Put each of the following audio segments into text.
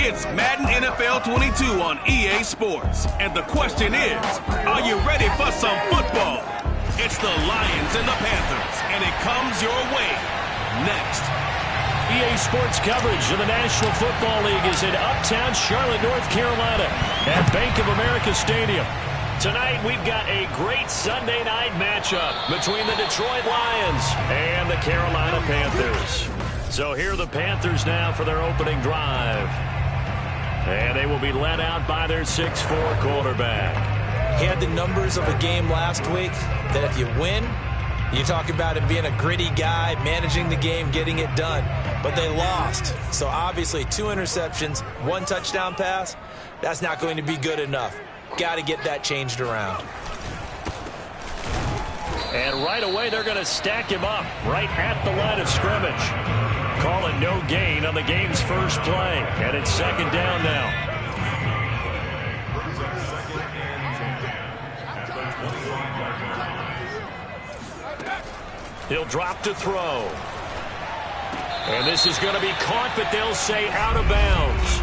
It's Madden NFL 22 on EA Sports. And the question is, are you ready for some football? It's the Lions and the Panthers, and it comes your way next. EA Sports coverage of the National Football League is in uptown Charlotte, North Carolina at Bank of America Stadium. Tonight, we've got a great Sunday night matchup between the Detroit Lions and the Carolina Panthers. So here are the Panthers now for their opening drive. And they will be led out by their 6'4" quarterback. He had the numbers of a game last week that if you win, you talk about him being a gritty guy, managing the game, getting it done. But they lost. So obviously 2 interceptions, 1 touchdown pass, that's not going to be good enough. Got to get that changed around. And right away, they're going to stack him up right at the line of scrimmage. Call it no gain on the game's first play. And it's 2nd down now. He'll drop to throw. And this is going to be caught, but they'll say out of bounds.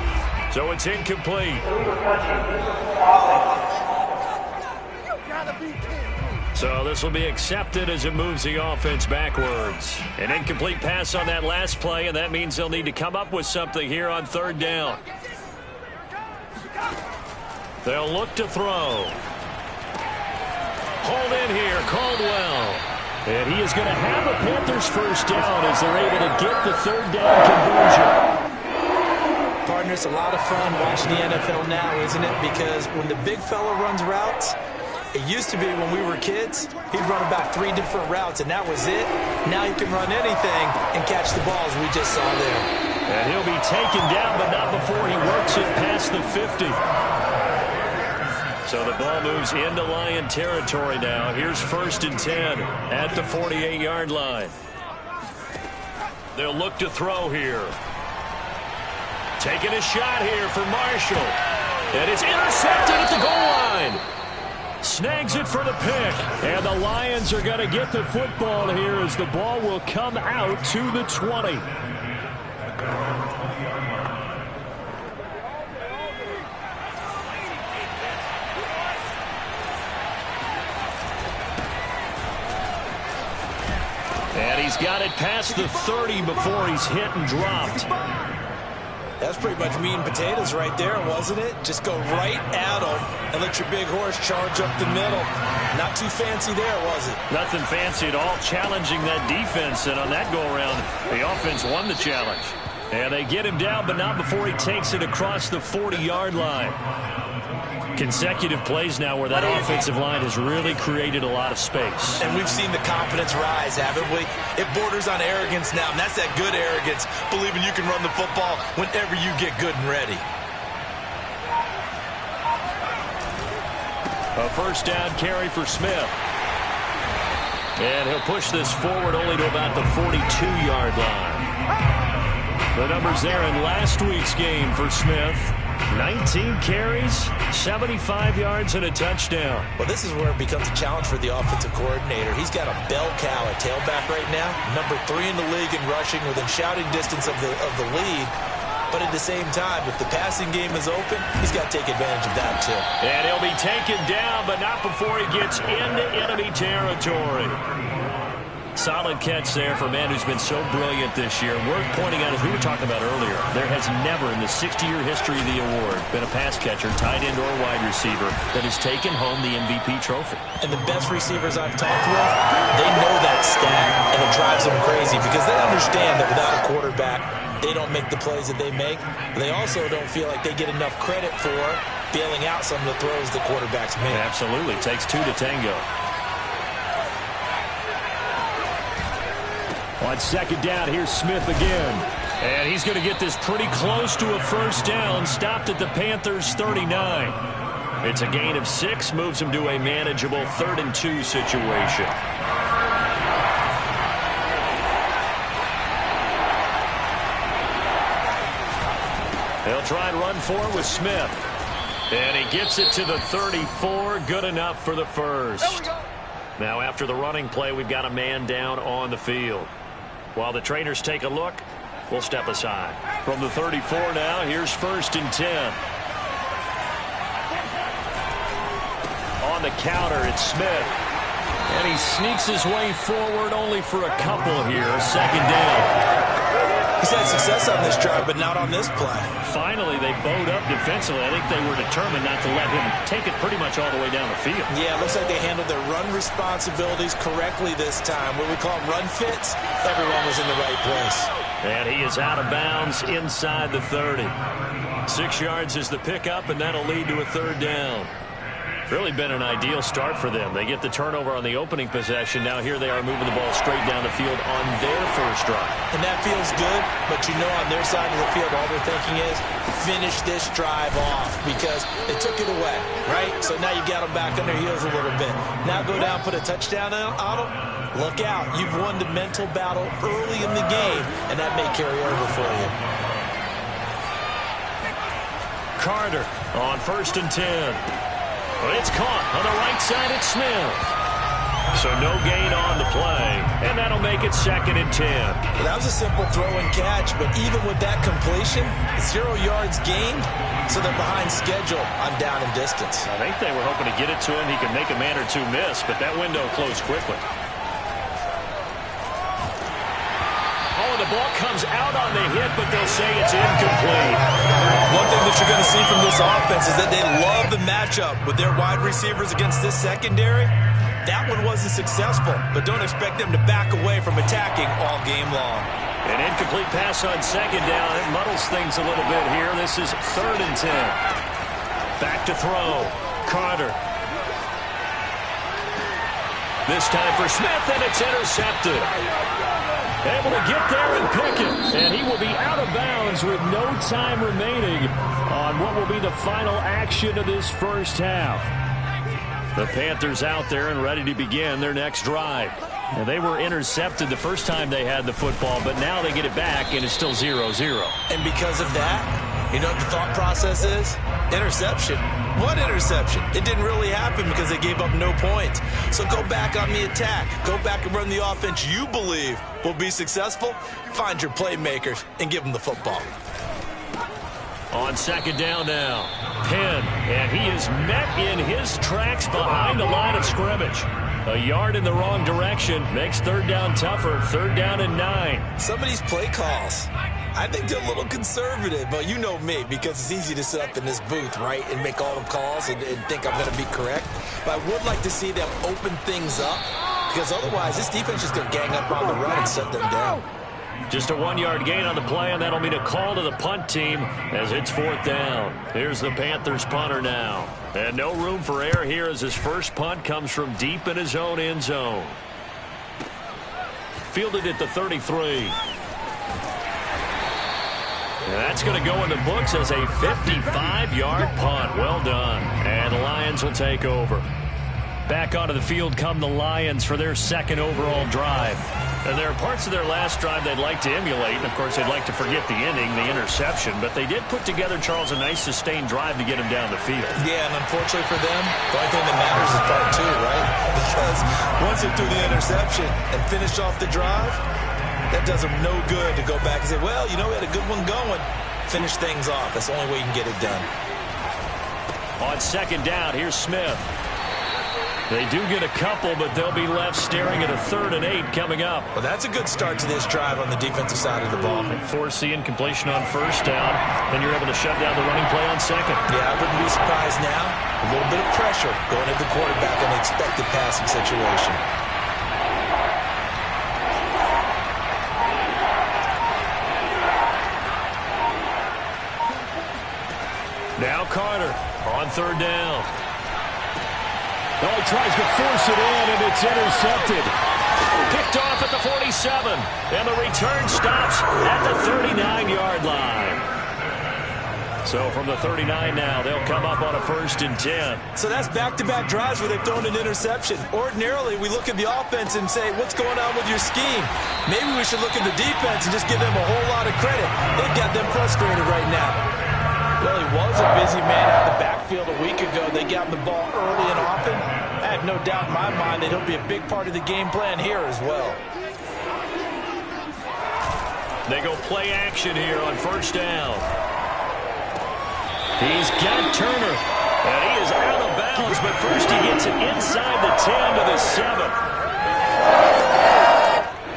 So it's incomplete. So this will be accepted as it moves the offense backwards. An incomplete pass on that last play, and that means they'll need to come up with something here on 3rd down. They'll look to throw. Hold in here, Caldwell. And he is going to have a Panthers first down as they're able to get the 3rd down conversion. Partner, it's a lot of fun watching the NFL now, isn't it? Because when the big fella runs routes, it used to be when we were kids, he'd run about 3 different routes, and that was it. Now he can run anything and catch the balls we just saw there. And he'll be taken down, but not before he works it past the 50. So the ball moves into Lion territory now. Here's 1st and 10 at the 48-yard line. They'll look to throw here. Taking a shot here for Marshall. And it's intercepted at the goal line. Snags it for the pick. And the Lions are going to get the football here as the ball will come out to the 20. And he's got it past the 30 before he's hit and dropped. That's pretty much meat and potatoes right there, wasn't it? Just go right at them and let your big horse charge up the middle. Not too fancy there, was it? Nothing fancy at all, challenging that defense. And on that go-around, the offense won the challenge. And they get him down, but not before he takes it across the 40-yard line. Consecutive plays now where that offensive line has really created a lot of space. And we've seen the confidence rise, haven't we? It borders on arrogance now, and that's that good arrogance, believing you can run the football whenever you get good and ready. A 1st down carry for Smith. And he'll push this forward only to about the 42-yard line. The numbers there in last week's game for Smith. 19 carries, 75 yards, and a touchdown. Well, this is where it becomes a challenge for the offensive coordinator. He's got a bell cow at tailback right now, number 3 in the league in rushing, within shouting distance of the lead. But at the same time, if the passing game is open, he's got to take advantage of that too. And he'll be taken down, but not before he gets into enemy territory. Solid catch there for a man who's been so brilliant this year. Worth pointing out, as we were talking about earlier, there has never in the 60-year history of the award been a pass catcher, tight end, or wide receiver that has taken home the MVP trophy. And the best receivers I've talked with, they know that stat, and it drives them crazy because they understand that without a quarterback, they don't make the plays that they make. They also don't feel like they get enough credit for bailing out some of the throws the quarterbacks make. Absolutely. Takes 2 to tango. On 2nd down, here's Smith again. And he's going to get this pretty close to a 1st down, stopped at the Panthers' 39. It's a gain of 6, moves him to a manageable 3rd and 2 situation. They'll try and run for it with Smith. And he gets it to the 34, good enough for the 1st. Now after the running play, we've got a man down on the field. While the trainers take a look, will step aside. From the 34 now, here's 1st and 10. On the counter, it's Smith. And he sneaks his way forward only for a couple here. 2nd down. He's had success on this drive, but not on this play. Finally, they bowed up defensively. I think they were determined not to let him take it pretty much all the way down the field. Yeah, it looks like they handled their run responsibilities correctly this time. What we call run fits, everyone was in the right place. And he is out of bounds inside the 30. 6 yards is the pickup, and that'll lead to a 3rd down. Really been an ideal start for them. They get the turnover on the opening possession. Now here they are moving the ball straight down the field on their first drive. And that feels good, but you know on their side of the field all they're thinking is finish this drive off because they took it away, right? So now you got them back on their heels a little bit. Now go down, put a touchdown on them. Look out. You've won the mental battle early in the game, and that may carry over for you. Carter on 1st and 10. It's caught on the right side. It's Smith. So no gain on the play, and that'll make it 2nd and 10. Well, that was a simple throw and catch, but even with that completion, 0 yards gained, so they're behind schedule on down and distance. I think they were hoping to get it to him. He could make a man or two miss, but that window closed quickly. Oh, the ball comes out on the hit, but they'll say it's incomplete. One thing that you're going to see from this offense is that they love the matchup with their wide receivers against this secondary. That one wasn't successful, but don't expect them to back away from attacking all game long. An incomplete pass on 2nd down. It muddles things a little bit here. This is 3rd and 10. Back to throw. Carter. This time for Smith, and it's intercepted. Able to get there and pick it. And he will be out of bounds with no time remaining on what will be the final action of this first half. The Panthers out there and ready to begin their next drive. Now, they were intercepted the first time they had the football, but now they get it back, and it's still 0-0. And because of that, you know what the thought process is? Interception. What interception? It didn't really happen because they gave up no points. So go back on the attack. Go back and run the offense you believe will be successful. Find your playmakers and give them the football. On 2nd down now, Penn, and he is met in his tracks behind the line of scrimmage. A yard in the wrong direction makes 3rd down tougher. 3rd down and 9. Some of these play calls, I think they're a little conservative, but you know me, because it's easy to sit up in this booth, right, and make all the calls and think I'm going to be correct. But I would like to see them open things up, because otherwise this defense is going to gang up on the run and set them down. Just a 1-yard gain on the play, and that'll mean a call to the punt team as it's 4th down. Here's the Panthers punter now. And no room for error here as his first punt comes from deep in his own end zone. Fielded at the 33. And that's going to go in the books as a 55-yard punt. Well done. And the Lions will take over. Back onto the field come the Lions for their 2nd overall drive. And there are parts of their last drive they'd like to emulate. And, of course, they'd like to forget the ending, the interception. But they did put together, Charles, a nice sustained drive to get him down the field. Yeah, and unfortunately for them, the only thing that matters is part 2, right? Because once they threw the interception and finished off the drive, that does them no good to go back and say, well, you know, we had a good one going. Finish things off. That's the only way you can get it done. On 2nd down, here's Smith. They do get a couple, but they'll be left staring at a 3rd and 8 coming up. Well, that's a good start to this drive on the defensive side of the ball. Force the incompletion on 1st down, then you're able to shut down the running play on 2nd. Yeah, I wouldn't be surprised now. A little bit of pressure going at the quarterback in the expected passing situation. Now Carter on 3rd down. Oh, he tries to force it in, and it's intercepted. Picked off at the 47, and the return stops at the 39-yard line. So from the 39 now, they'll come up on a 1st and 10. So that's back-to-back drives where they've thrown an interception. Ordinarily, we look at the offense and say, what's going on with your scheme? Maybe we should look at the defense and just give them a whole lot of credit. They've got them frustrated right now. Well, he was a busy man out of the backfield a week ago. They got him the ball early and often. I have no doubt in my mind that he'll be a big part of the game plan here as well. They go play action here on first down. He's got Turner, and he is out of bounds, but first he gets it inside the 10 to the 7.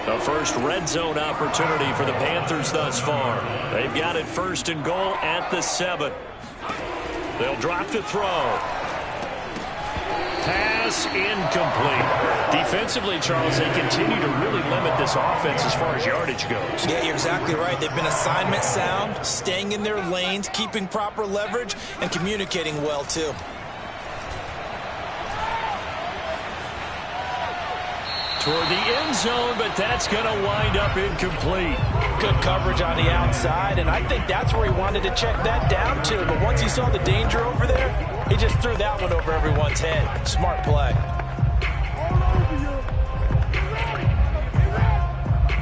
The first red zone opportunity for the Panthers thus far. They've got it first and goal at the 7. They'll drop to throw. Pass incomplete. Defensively, Charles, they continue to really limit this offense as far as yardage goes. Yeah, you're exactly right. They've been assignment sound, staying in their lanes, keeping proper leverage, and communicating well, too. Toward the end zone, but that's going to wind up incomplete. Good coverage on the outside, and I think that's where he wanted to check that down to. But once he saw the danger over there, he just threw that one over everyone's head. Smart play.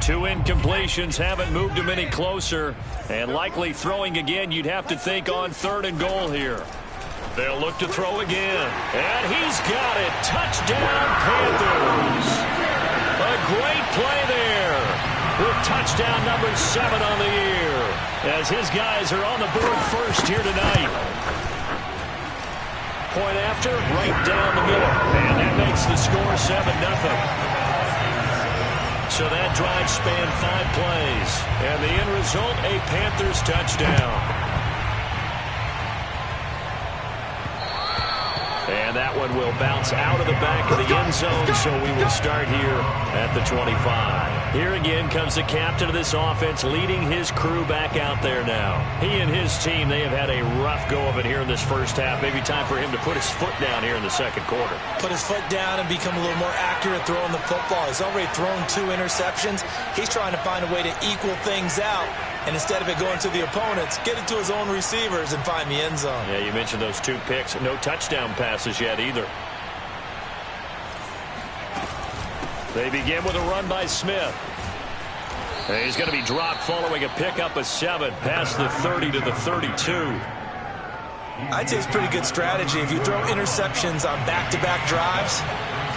Two incompletions haven't moved him any closer, and likely throwing again, you'd have to think on third and goal here. They'll look to throw again, and he's got it. Touchdown, Panthers. A great play there with touchdown number 7 on the year as his guys are on the board first here tonight. Point after, right down the middle, and that makes the score 7-0. So that drive spanned 5 plays, and the end result, a Panthers touchdown. And that one will bounce out of the back of the end zone, so we will start here at the 25. Here again comes the captain of this offense, leading his crew back out there now. He and his team, they have had a rough go of it here in this first half. Maybe time for him to put his foot down here in the second quarter. Put his foot down and become a little more accurate throwing the football. He's already thrown 2 interceptions. He's trying to find a way to equal things out. And instead of it going to the opponents, get it to his own receivers and find the end zone. Yeah, you mentioned those 2 picks. No touchdown passes yet either. They begin with a run by Smith. And he's going to be dropped following a pickup of 7 past the 30 to the 32. I'd say it's pretty good strategy. If you throw interceptions on back-to-back drives,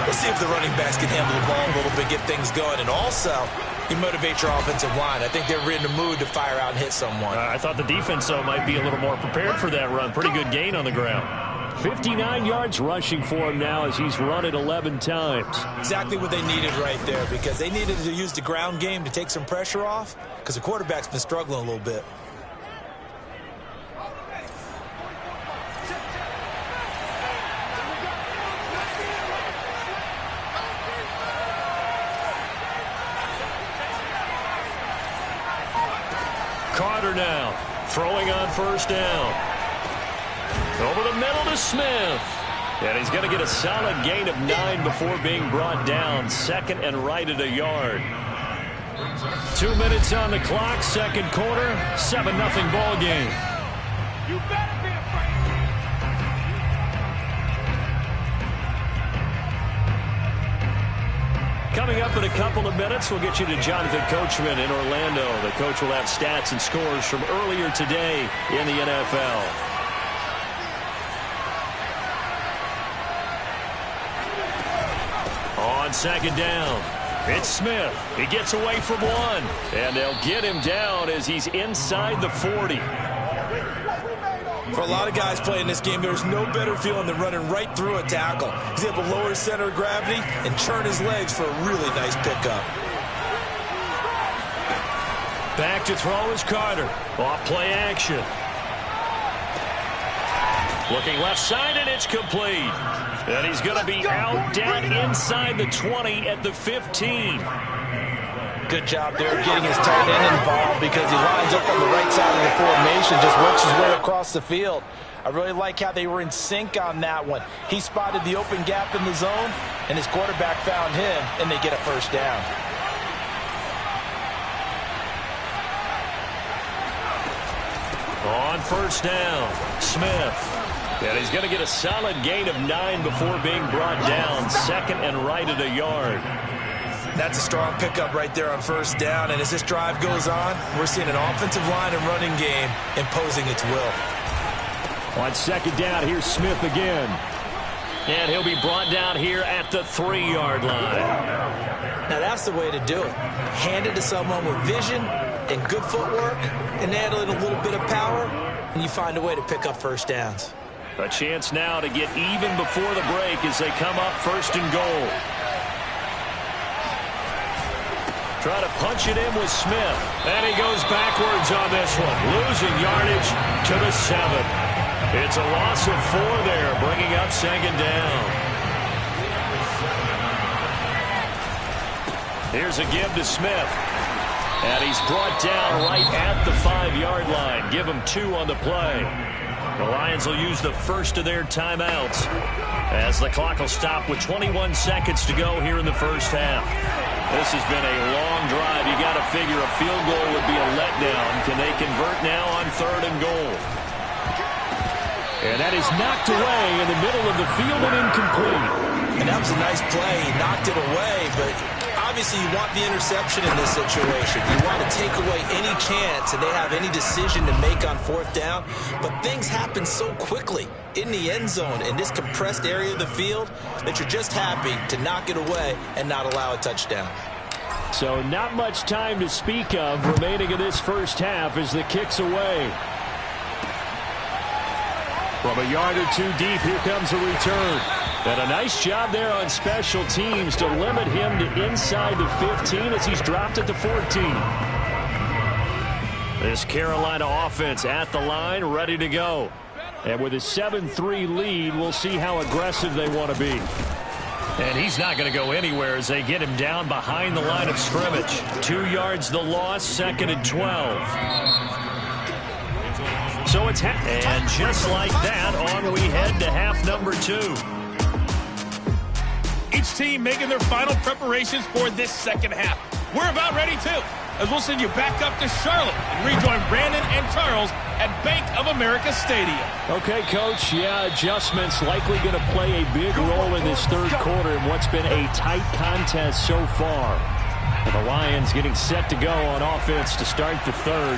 let's see if the running backs can handle the ball a little bit, get things going. And also, you motivate your offensive line. I think they're in the mood to fire out and hit someone. I thought the defense, though, might be a little more prepared for that run. Pretty good gain on the ground. 59 yards rushing for him now as he's run it 11 times. Exactly what they needed right there, because they needed to use the ground game to take some pressure off, because the quarterback's been struggling a little bit. Carter now throwing on first down. Over the middle to Smith. And he's going to get a solid gain of 9 before being brought down. Second and right at a yard. 2 minutes on the clock, second quarter. 7-0 ball game. You better be afraid. Coming up in a couple of minutes, we'll get you to Jonathan Coachman in Orlando. The coach will have stats and scores from earlier today in the NFL. On second down, it's Smith. He gets away from 1, and they'll get him down as he's inside the 40. For a lot of guys playing this game, there's no better feeling than running right through a tackle. He's able to lower his center of gravity and churn his legs for a really nice pickup. Back to throw is Carter. Off play action. Looking left side, and it's complete. And he's going to be out dead inside the 20 at the 15. Good job there getting his tight end involved, because he lines up on the right side of the formation, just works his way across the field. I really like how they were in sync on that one. He spotted the open gap in the zone, and his quarterback found him, and they get a first down. On first down, Smith. And he's going to get a solid gain of 9 before being brought down. Second and right at a yard. That's a strong pickup right there on first down. And as this drive goes on, we're seeing an offensive line and running game imposing its will. On second down, here's Smith again. And he'll be brought down here at the 3-yard line. Now that's the way to do it. Hand it to someone with vision and good footwork and add in a little bit of power, and you find a way to pick up first downs. A chance now to get even before the break as they come up 1st and goal. Try to punch it in with Smith. And he goes backwards on this one. Losing yardage to the 7. It's a loss of 4 there, bringing up 2nd down. Here's a give to Smith. And he's brought down right at the 5-yard line. Give him 2 on the play. The Lions will use the first of their timeouts as the clock will stop with 21 seconds to go here in the first half. This has been a long drive. You got to figure a field goal would be a letdown. Can they convert now on 3rd and goal? And that is knocked away in the middle of the field and incomplete. And that was a nice play. He knocked it away, but obviously you want the interception in this situation. You want to take away any chance and they have any decision to make on 4th down. But things happen so quickly in the end zone in this compressed area of the field that you're just happy to knock it away and not allow a touchdown. So not much time to speak of remaining in this first half as the kick's away. From a yard or 2 deep, here comes a return. And a nice job there on special teams to limit him to inside the 15 as he's dropped it to 14. This Carolina offense at the line, ready to go. And with a 7-3 lead, we'll see how aggressive they want to be. And he's not going to go anywhere as they get him down behind the line of scrimmage. 2 yards the loss, 2nd and 12. So it's and just like that, on we head to half number 2. Each team making their final preparations for this second half. We're about ready, too, as we'll send you back up to Charlotte and rejoin Brandon and Charles at Bank of America Stadium. Okay, Coach. Yeah, adjustments likely going to play a big role in this 3rd quarter in what's been a tight contest so far. And the Lions getting set to go on offense to start the 3rd.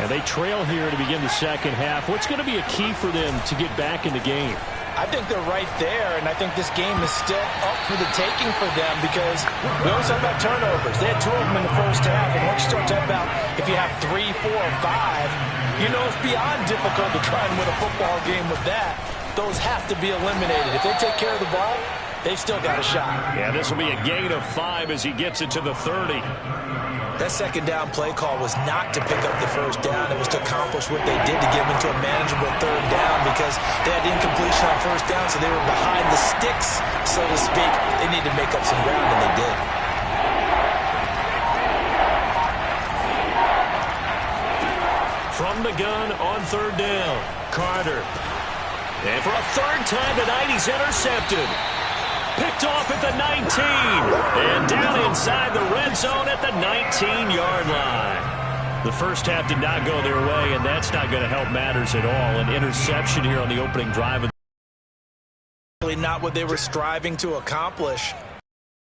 And they trail here to begin the 2nd half. What's going to be a key for them to get back in the game? I think they're right there, and I think this game is still up for the taking for them because we always talk about turnovers. They had 2 of them in the first half, and once you start talking about if you have 3, 4, or 5, you know it's beyond difficult to try and win a football game with that. Those have to be eliminated. If they take care of the ball, they've still got a shot. Yeah, this will be a gain of 5 as he gets it to the 30. That 2nd down play call was not to pick up the 1st down. It was to accomplish what they did to get them into a manageable 3rd down because they had incompletion on 1st down, so they were behind the sticks, so to speak. They needed to make up some ground, and they did. From the gun on 3rd down, Carter. And for a 3rd time tonight, he's intercepted. Picked off at the 19. And down inside the red zone at the 19-yard line. The first half did not go their way, and that's not going to help matters at all. An interception here on the opening drive. Really not what they were striving to accomplish.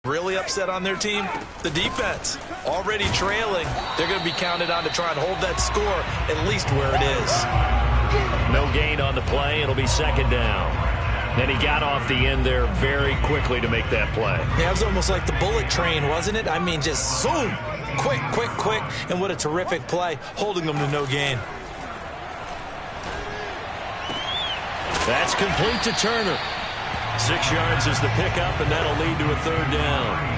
Really upset on their team? The defense. Already trailing. They're going to be counted on to try and hold that score at least where it is. No gain on the play. It'll be 2nd down. Then he got off the end there very quickly to make that play. Yeah, it was almost like the bullet train, wasn't it? I mean, just zoom. Quick, quick, quick. And what a terrific play, holding them to no gain. That's complete to Turner. 6 yards is the pickup, and that'll lead to a 3rd down.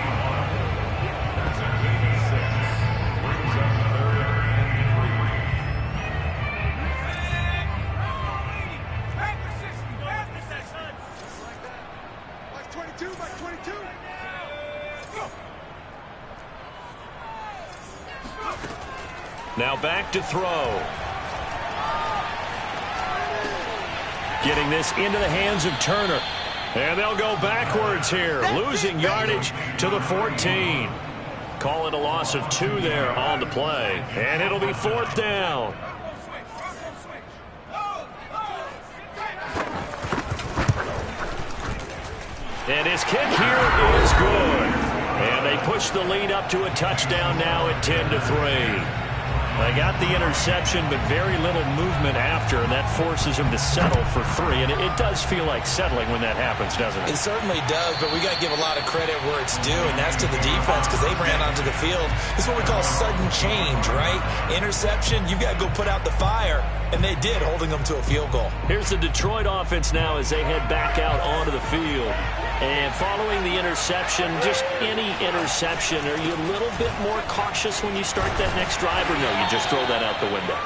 Now back to throw. Getting this into the hands of Turner. And they'll go backwards here. Losing yardage to the 14. Call it a loss of 2 there on the play. And it'll be 4th down. And his kick here is good. And they push the lead up to a touchdown now at 10-3. They got the interception, but very little movement after, and that forces him to settle for 3. And it does feel like settling when that happens, doesn't it? It certainly does, but we got to give a lot of credit where it's due, and that's to the defense because they ran onto the field. This is what we call sudden change, right? Interception, you got to go put out the fire, and they did, holding them to a field goal. Here's the Detroit offense now as they head back out onto the field. And following the interception, just any interception, are you a little bit more cautious when you start that next drive, or no, you just throw that out the window?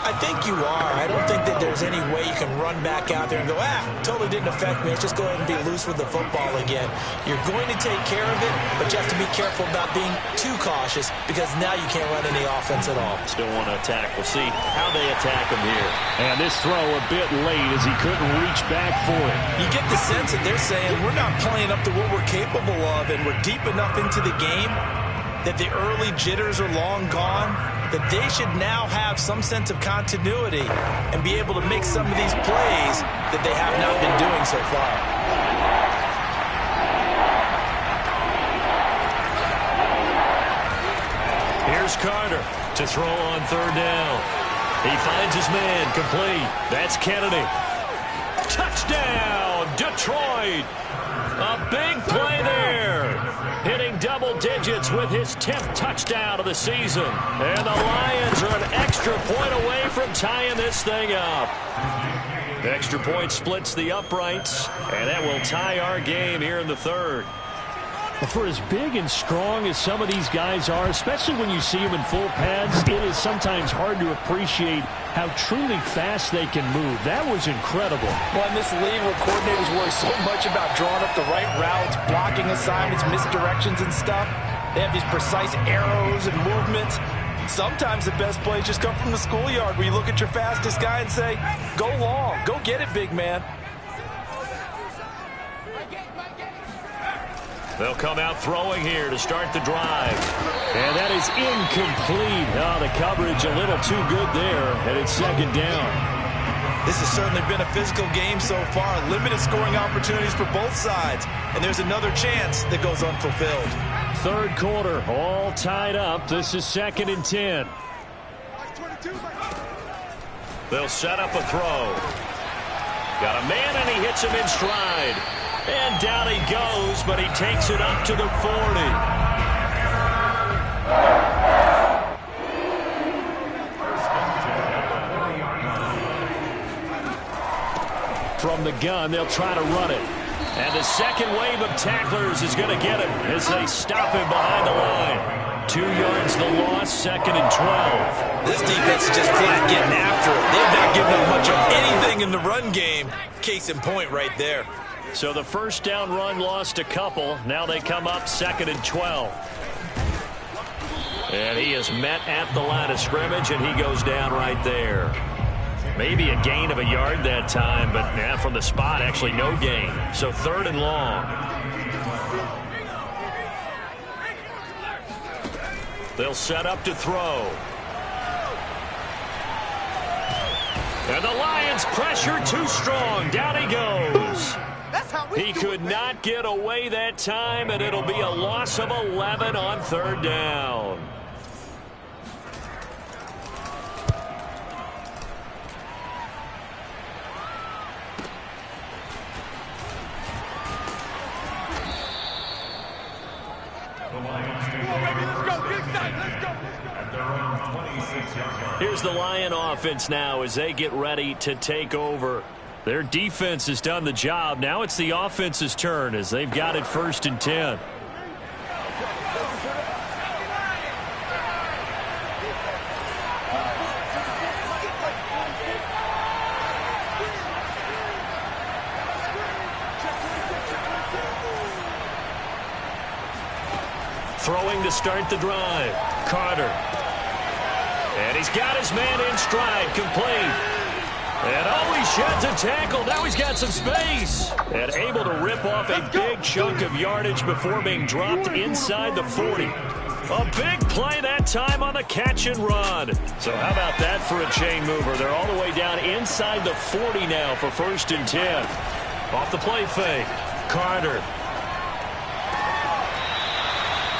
I think you are. I don't think that there's any way you can run back out there and go, totally didn't affect me. Let's just go ahead and be loose with the football again. You're going to take care of it, but you have to be careful about being too cautious because now you can't run any offense at all. Still want to attack. We'll see how they attack him here. And this throw a bit late as he couldn't reach back for it. You get the sense that they're saying we're not playing up to what we're capable of, and we're deep enough into the game that the early jitters are long gone, that they should now have some sense of continuity and be able to make some of these plays that they have not been doing so far. Here's Carter to throw on 3rd down. He finds his man, complete. That's Kennedy. Touchdown, Detroit! A big play there. Hitting double digits with his 10th touchdown of the season. And the Lions are an extra point away from tying this thing up. The extra point splits the uprights, and that will tie our game here in the 3rd. For as big and strong as some of ththese guys are, especially when you see them in full pads, it is sometimes hard to appreciate how truly fast they can move. That was incredible. Well, in this league where coordinators worry so much about drawing up the right routes, blocking assignments, misdirections and stuff, they have these precise arrows and movements. Sometimes the best plays just come from the schoolyard where you look at your fastest guy and say, go long, go get it, big man. They'll come out throwing here to start the drive. And that is incomplete. Oh, the coverage a little too good there, and it's 2nd down. This has certainly been a physical game so far. Limited scoring opportunities for both sides. And there's another chance that goes unfulfilled. 3rd quarter, all tied up. This is 2nd and 10. They'll set up a throw. Got a man, and he hits him in stride. And down he goes, but he takes it up to the 40. From the gun, they'll try to run it. And the second wave of tacklers is going to get him as they stop him behind the line. 2 yards the loss, 2nd and 12. This defense is just flat getting after it. They've not given up much of anything in the run game. Case in point right there. So the 1st down run lost a couple. Now they come up 2nd and 12. And he is met at the line of scrimmage, and he goes down right there. Maybe a gain of a yard that time, but now from the spot, actually no gain. So 3rd and long. They'll set up to throw. And the Lions pressure too strong. Down he goes. He could not get away that time, and it'll be a loss of 11 on 3rd down. Here's the Lion offense now as they get ready to take over. Their defense has done the job. Now it's the offense's turn as they've got it 1st and 10. Throwing to start the drive. Carter. And he's got his man in stride, complete. And he sheds a tackle. Now he's got some space. And able to rip off a big chunk of yardage before being dropped inside the 40. A big play that time on the catch and run. So how about that for a chain mover? They're all the way down inside the 40 now for 1st and 10. Off the play fake. Carter.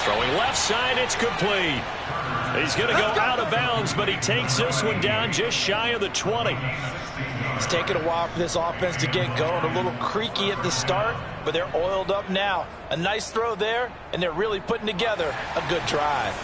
Throwing left side, it's complete. He's going to go out of bounds, but he takes this one down just shy of the 20. It's taken a while for this offense to get going. A little creaky at the start, but they're oiled up now. A nice throw there, and they're really putting together a good drive.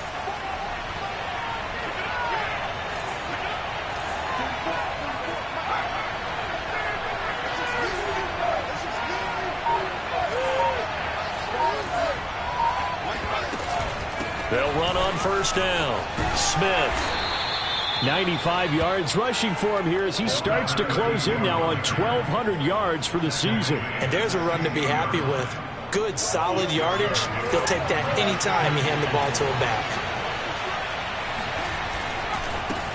They'll run on first down. Smith. 95 yards rushing for him here as he starts to close in now on 1,200 yards for the season. And there's a run to be happy with. Good, solid yardage. He'll take that anytime you hand the ball to him back.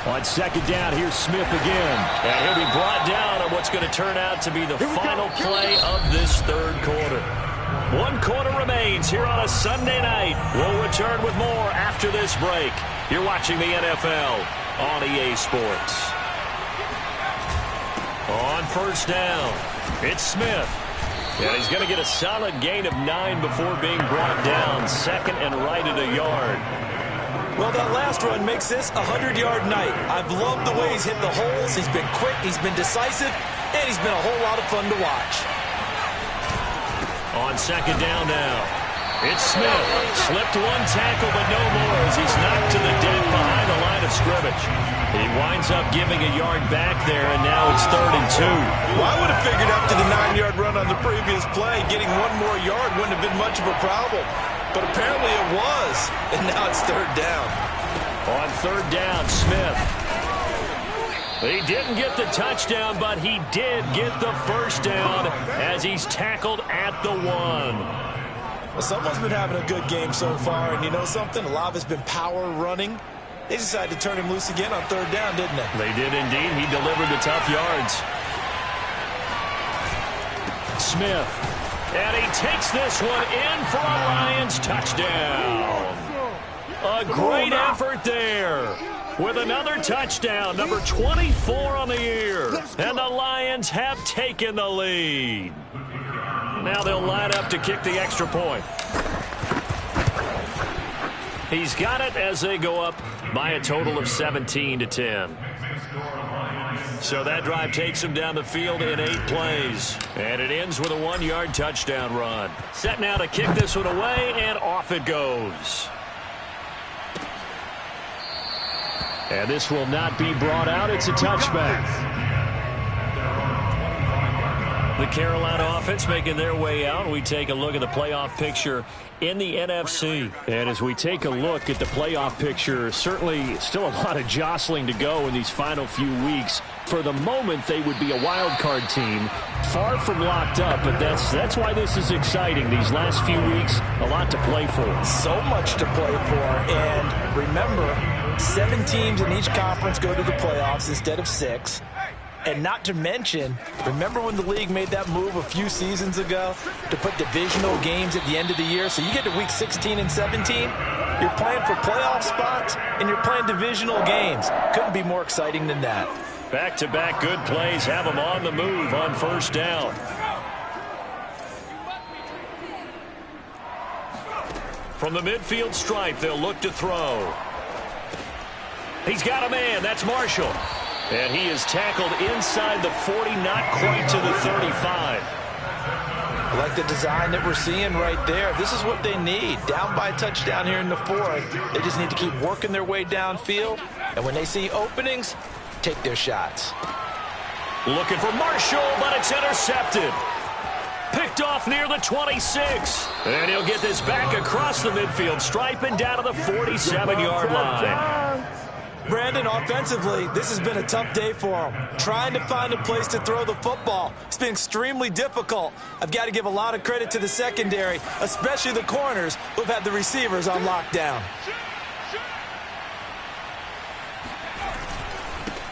On second down, here's Smith again. And he'll be brought down on what's going to turn out to be the final play of this third quarter. 1 quarter remains here on a Sunday night. We'll return with more after this break. You're watching the NFL on EA Sports. On first down, it's Smith. And he's going to get a solid gain of 9 before being brought down. Second and right at a yard. Well, that last run makes this a 100-yard night. I've loved the way he's hit the holes. He's been quick, he's been decisive, and he's been a whole lot of fun to watch. On second down now, it's Smith. Slipped one tackle, but no more as he's knocked to the deck behind the line of scrimmage. He winds up giving a yard back there, and now it's 3rd and 2. Well, I would have figured after the 9-yard run on the previous play, getting 1 more yard wouldn't have been much of a problem. But apparently it was, and now it's 3rd down. On 3rd down, Smith. He didn't get the touchdown, but he did get the first down as he's tackled at the 1. Well, someone's been having a good game so far, and you know something? A lot of it's been power running. They decided to turn him loose again on 3rd down, didn't they? They did indeed. He delivered the tough yards. Smith. And he takes this one in for a Lions touchdown. A great effort there. With another touchdown, number 24 on the year. And the Lions have taken the lead. Now they'll line up to kick the extra point. He's got it as they go up by a total of 17-10. So that drive takes him down the field in 8 plays. And it ends with a 1-yard touchdown run. Set now to kick this one away, and off it goes. And this will not be brought out. It's a touchback. The Carolina offense making their way out. We take a look at the playoff picture in the NFC. And as we take a look at the playoff picture, certainly still a lot of jostling to go in these final few weeks. For the moment, they would be a wild card team, far from locked up, but that's why this is exciting. These last few weeks, a lot to play for. So much to play for, and remember, 7 teams in each conference go to the playoffs instead of 6. And not to mention, remember when the league made that move a few seasons ago to put divisional games at the end of the year? So you get to week 16 and 17, you're playing for playoff spots, and you're playing divisional games. Couldn't be more exciting than that. Back-to-back good plays have them on the move on first down. From the midfield stripe, they'll look to throw. He's got a man. That's Marshall. And he is tackled inside the 40, not quite to the 35. I like the design that we're seeing right there. This is what they need. Down by a touchdown here in the 4th. They just need to keep working their way downfield. And when they see openings, take their shots. Looking for Marshall, but it's intercepted. Picked off near the 26. And he'll get this back across the midfield stripe and down to the 47-yard line. Brandon, offensively, this has been a tough day for him. Trying to find a place to throw the football. It's been extremely difficult. I've got to give a lot of credit to the secondary, especially the corners who've had the receivers on lockdown.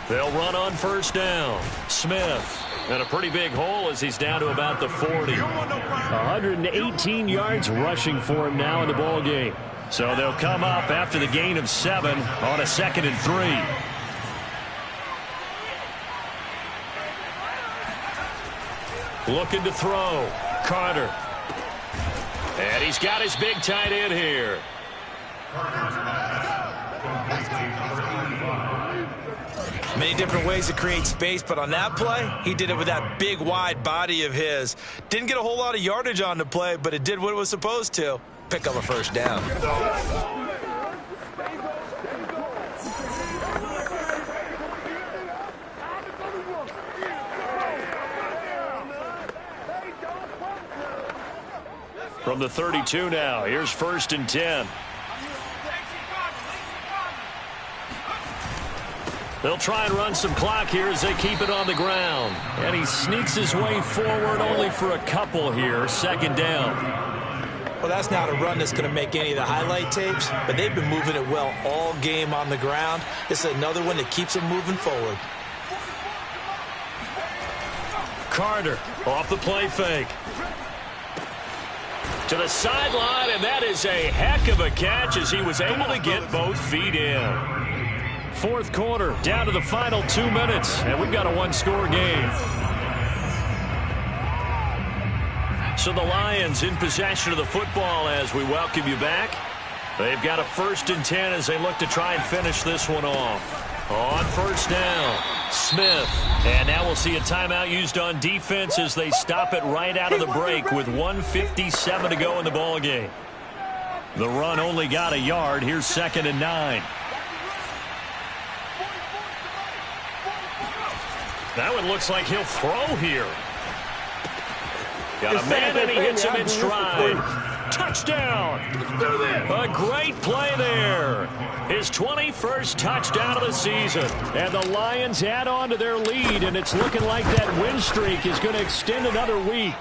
They'll run on first down. Smith. And a pretty big hole as he's down to about the 40. 118 yards rushing for him now in the ball game. So they'll come up after the gain of 7 on a 2nd and 3. Looking to throw. Carter. And he's got his big tight end here. Many different ways to create space, but on that play, he did it with that big, wide body of his. Didn't get a whole lot of yardage on the play, but it did what it was supposed to. Pick up a first down. From the 32 now, here's 1st and 10. They'll try and run some clock here as they keep it on the ground. And he sneaks his way forward only for a couple here. 2nd down. Well, that's not a run that's going to make any of the highlight tapes, but they've been moving it well all game on the ground. This is another one that keeps them moving forward. Carter off the play fake. To the sideline, and that is a heck of a catch as he was able to get both feet in. 4th quarter, down to the final 2 minutes, and we've got a one-score game. So the Lions in possession of the football as we welcome you back. They've got a 1st and 10 as they look to try and finish this one off. On 1st down, Smith. And now we'll see a timeout used on defense as they stop it right out of the break with 1:57 to go in the ballgame. The run only got a yard. Here's 2nd and 9. That one looks like he'll throw here. Got a man and he hits him in stride. Touchdown. A great play there. His 21st touchdown of the season. And the Lions add on to their lead, and it's looking like that win streak is going to extend another week.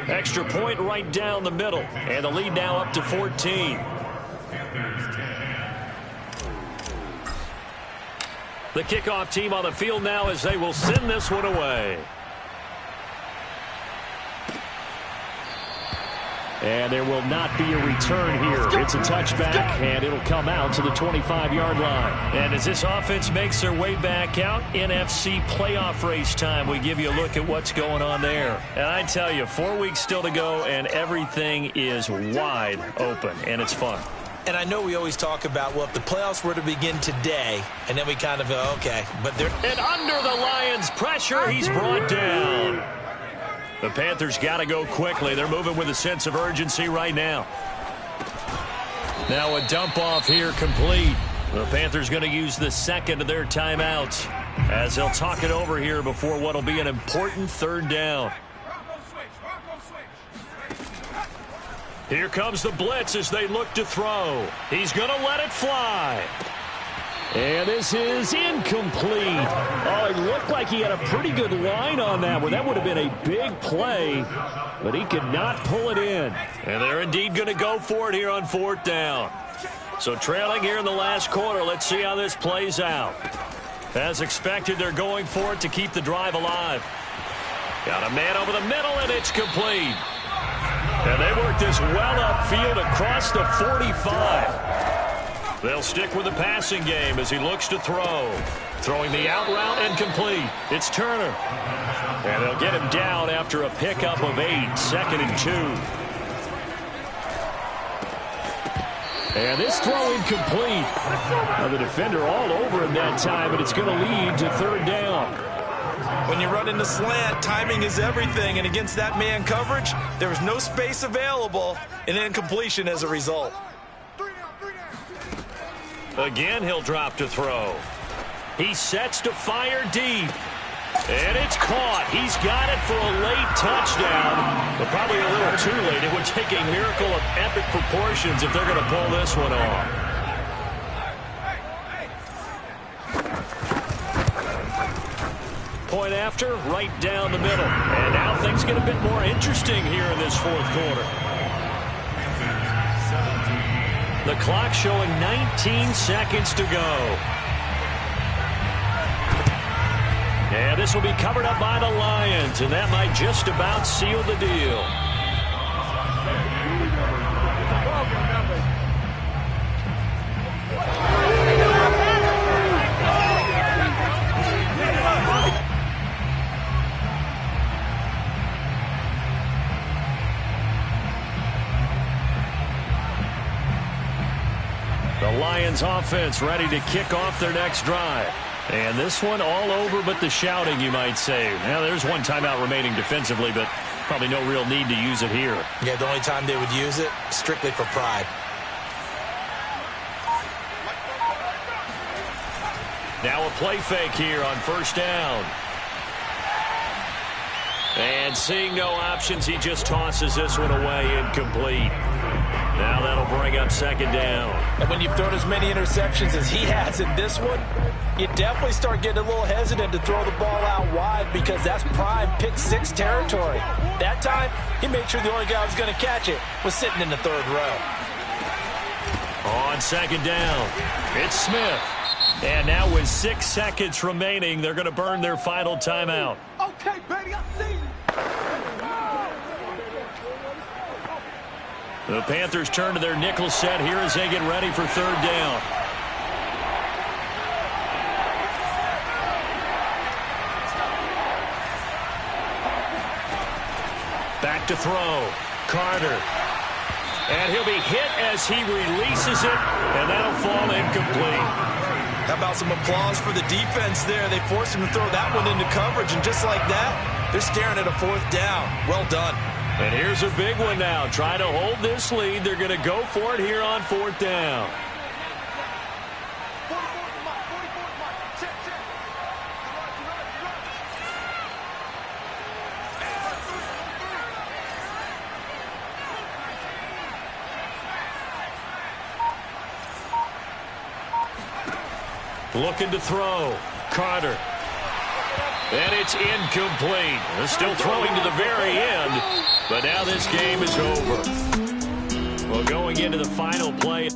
Extra point right down the middle, and the lead now up to 14. The kickoff team on the field now as they will send this one away. And there will not be a return here. It's a touchback, and it'll come out to the 25-yard line. And as this offense makes their way back out, NFC playoff race time, we give you a look at what's going on there. And I tell you, 4 weeks still to go, and everything is wide open, and it's fun. And I know we always talk about, well, if the playoffs were to begin today, and then we kind of go, okay. But they're... And under the Lions' pressure, he's brought down. The Panthers got to go quickly. They're moving with a sense of urgency right now. Now a dump off here complete. The Panthers going to use the second of their timeouts as they'll talk it over here before what will be an important 3rd down. Here comes the blitz as they look to throw. He's going to let it fly. And this is incomplete. Oh, it looked like he had a pretty good line on that one. That would have been a big play, but he could not pull it in. And they're indeed going to go for it here on 4th down. So trailing here in the last quarter, let's see how this plays out. As expected, they're going for it to keep the drive alive. Got a man over the middle, and it's complete. And they work this well upfield across the 45. They'll stick with the passing game as he looks to throw. Throwing the out route and complete. It's Turner. And they'll get him down after a pickup of 8. 2nd and 2. And this throw incomplete. Now the defender all over him that time, but it's going to lead to 3rd down. When you run into slant, timing is everything. And against that man coverage, there was no space available, and incompletion as a result. Again, he'll drop to throw. He sets to fire deep. And it's caught. He's got it for a late touchdown. But probably a little too late. It would take a miracle of epic proportions if they're going to pull this one off. Point after, right down the middle. And now things get a bit more interesting here in this 4th quarter. The clock showing 19 seconds to go. And this will be covered up by the Lions, and that might just about seal the deal. The Lions offense ready to kick off their next drive. And this one all over but the shouting, you might say. Now, there's one timeout remaining defensively, but probably no real need to use it here. Yeah, the only time they would use it, strictly for pride. Now a play fake here on first down. And seeing no options, he just tosses this one away, incomplete. Now that'll bring up second down. And when you've thrown as many interceptions as he has in this one, you definitely start getting a little hesitant to throw the ball out wide because that's prime pick six territory. That time, he made sure the only guy who was going to catch it was sitting in the third row. On second down, it's Smith. And now with 6 seconds remaining, they're going to burn their final timeout. Okay, baby, I see you. The Panthers turn to their nickel set here as they get ready for third down. Back to throw. Carter. And he'll be hit as he releases it, and that'll fall incomplete. How about some applause for the defense there? They forced him to throw that one into coverage, and just like that, they're staring at a fourth down. Well done. And here's a big one now. Trying to hold this lead. They're going to go for it here on fourth down. Looking to throw. Carter. And it's incomplete. They're still throwing to the very end, but now this game is over. Well, going into the final play.